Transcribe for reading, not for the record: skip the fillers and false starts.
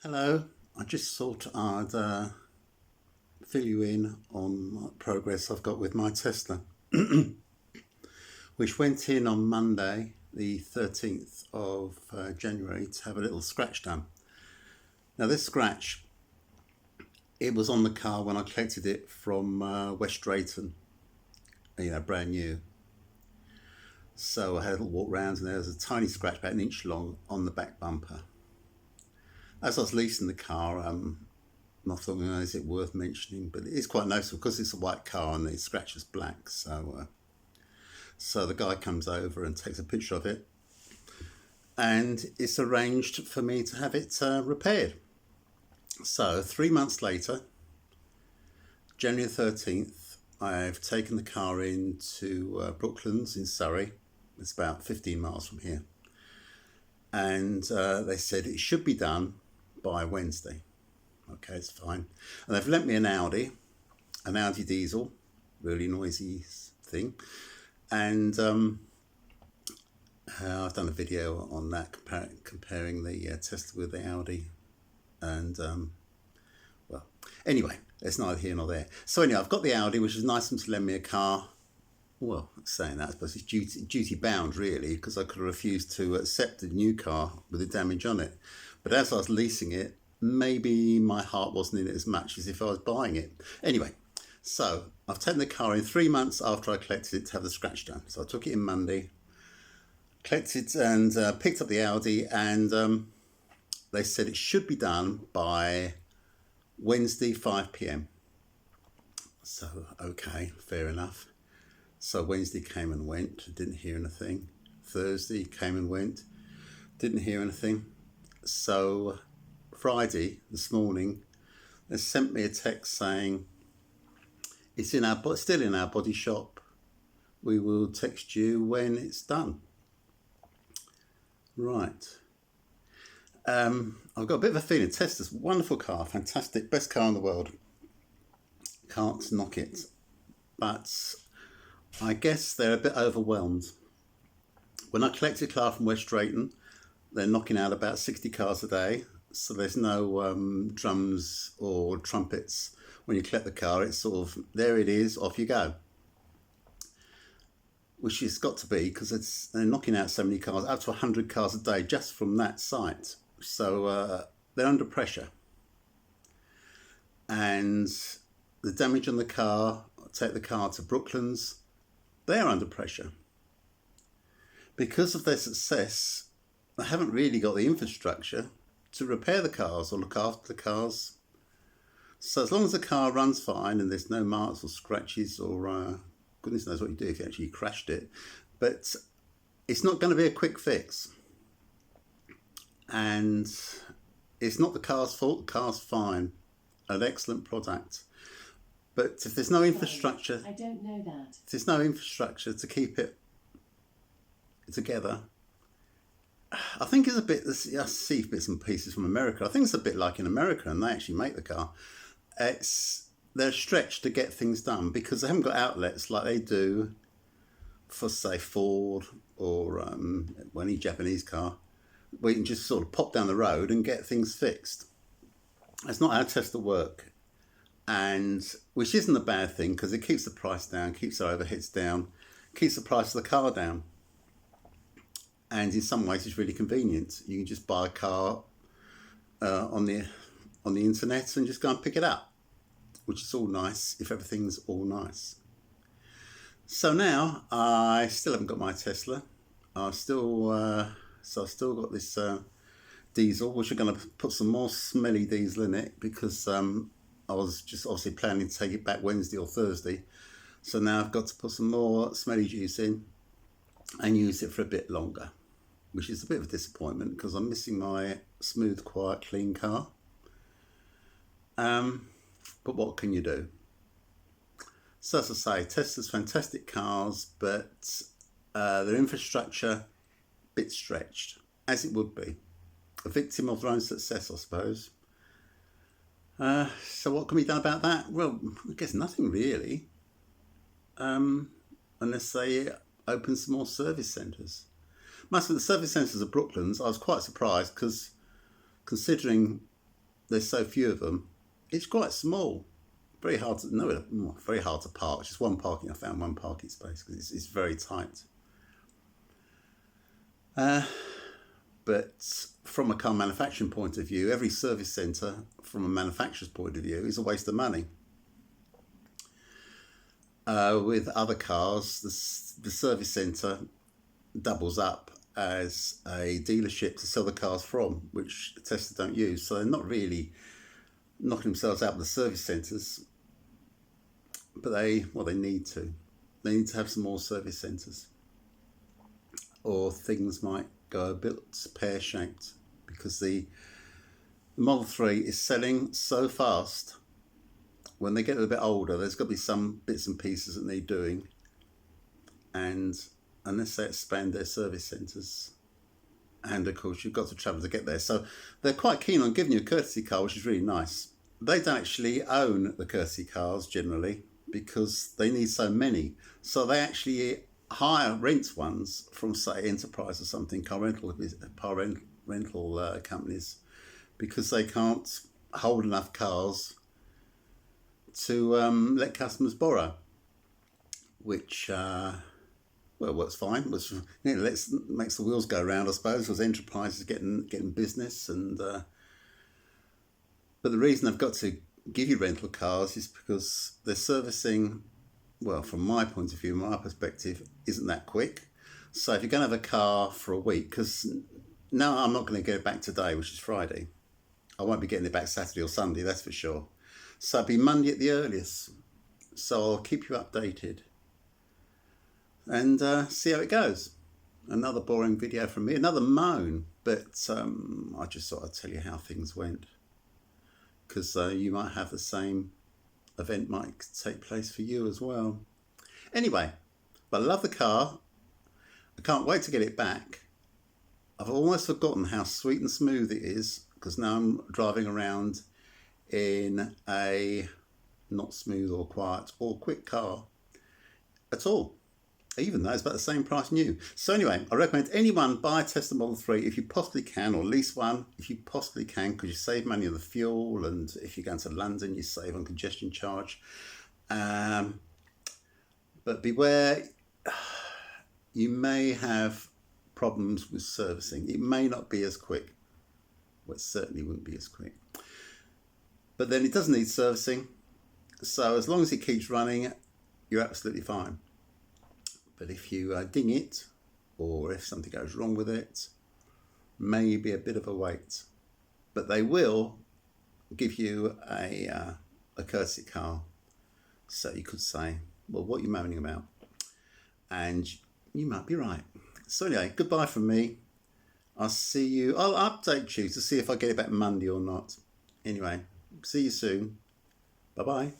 Hello, I just thought I'd fill you in on what progress I've got with my Tesla, which went in on Monday, the 13th of January, to have a little scratch done. Now, this scratch, it was on the car when I collected it from West Drayton, brand new. So I had a little walk round and there was a tiny scratch about an inch long on the back bumper. As I was leasing the car, I thought, is it worth mentioning? But it is quite noticeable because it's a white car and the scratch is black. So the guy comes over and takes a picture of it, and it's arranged for me to have it repaired. So 3 months later, January 13th, I've taken the car into Brooklands in Surrey. It's about 15 miles from here. And they said it should be done by Wednesday. Okay, it's fine. And they've lent me an Audi diesel, really noisy thing. And I've done a video on that, comparing the Tesla with the Audi. And, well, anyway, it's neither here nor there. So anyway, I've got the Audi, which is nice of them to lend me a car. Well, saying that, I suppose it's duty bound, really, because I could have refused to accept a new car with the damage on it. But as I was leasing it, maybe my heart wasn't in it as much as if I was buying it. Anyway, so I've taken the car in 3 months after I collected it to have the scratch done. So I took it in Monday, collected and picked up the Audi, and they said it should be done by Wednesday, 5 p.m. So, okay, fair enough. So Wednesday came and went, didn't hear anything. Thursday came and went, didn't hear anything. So Friday, this morning, they sent me a text saying, it's still in our body shop. We will text you when it's done. Right. I've got a bit of a feeling. Tesla's wonderful car, fantastic, best car in the world. Can't knock it. But I guess they're a bit overwhelmed. When I collected a car from West Drayton, they're knocking out about 60 cars a day. So there's no drums or trumpets when you collect the car. It's sort of, there it is, off you go. Which it's got to be, because they're knocking out so many cars, up to 100 cars a day just from that site. So they're under pressure. And the damage on the car, take the car to Brooklands, they're under pressure. Because of their success, they haven't really got the infrastructure to repair the cars or look after the cars. So as long as the car runs fine and there's no marks or scratches or goodness knows what you do if you actually crashed it, but it's not going to be a quick fix. And it's not the car's fault, the car's fine, an excellent product. But if there's no infrastructure, I don't know that. If there's no infrastructure to keep it together, I think it's a bit, I see bits and pieces from America. I think it's a bit like in America, and they actually make the car. They're stretched to get things done because they haven't got outlets like they do for, say, Ford or any Japanese car, where you can just sort of pop down the road and get things fixed. That's not how Tesla work, and which isn't a bad thing because it keeps the price down, keeps the overheads down, keeps the price of the car down. And in some ways, it's really convenient. You can just buy a car on the internet and just go and pick it up, which is all nice if everything's all nice. So now I still haven't got my Tesla. I've still got this diesel, which I'm going to put some more smelly diesel in it because I was just obviously planning to take it back Wednesday or Thursday. So now I've got to put some more smelly juice in and use it for a bit longer, which is a bit of a disappointment because I'm missing my smooth, quiet, clean car. But what can you do? So as I say, Tesla's fantastic cars, but their infrastructure, a bit stretched, as it would be. A victim of their own success, I suppose. So what can be done about that? Well, I guess nothing really. Unless they open some more service centres. Most of the service centres of Brooklands, I was quite surprised because considering there's so few of them. It's quite small. Very hard to very hard to park. Just one parking. I found one parking space because it's very tight. But from a car manufacturing point of view, every service centre, from a manufacturer's point of view, is a waste of money. With other cars, the service centre doubles up as a dealership to sell the cars from, which Tesla don't use. So they're not really knocking themselves out of the service centres, but they need to. They need to have some more service centres, or things might go a bit pear-shaped, because the Model 3 is selling so fast. When they get a bit older, there's got to be some bits and pieces that need doing, and unless they expand their service centres, and of course you've got to travel to get there, so they're quite keen on giving you a courtesy car, which is really nice. They don't actually own the courtesy cars generally because they need so many, so they actually rent ones from, say, Enterprise or something, car rental companies, because they can't hold enough cars to let customers borrow, which works fine. Makes the wheels go round, I suppose, because Enterprise is getting business, and but the reason I've got to give you rental cars is because their servicing, well, from my point of view, my perspective, isn't that quick. So if you're going to have a car for a week, because now I'm not going to get it back today, which is Friday. I won't be getting it back Saturday or Sunday, that's for sure. So it'll be Monday at the earliest. So I'll keep you updated and see how it goes. Another boring video from me, another moan, but I just thought I'd tell you how things went, because you might have the same event might take place for you as well. Anyway, but I love the car. I can't wait to get it back. I've almost forgotten how sweet and smooth it is, because now I'm driving around in a not smooth or quiet or quick car at all, even though it's about the same price new. So anyway, I recommend anyone buy a Tesla Model 3 if you possibly can, or lease one if you possibly can, because you save money on the fuel, and if you're going to London, you save on congestion charge. But beware, you may have problems with servicing. It may not be as quick. Well, it certainly wouldn't be as quick. But then it doesn't need servicing. So as long as it keeps running, you're absolutely fine. But if you ding it, or if something goes wrong with it, maybe a bit of a wait. But they will give you a courtesy car. So you could say, well, what are you moaning about? And you might be right. So anyway, goodbye from me. I'll update you to see if I get it back Monday or not. Anyway, see you soon. Bye-bye.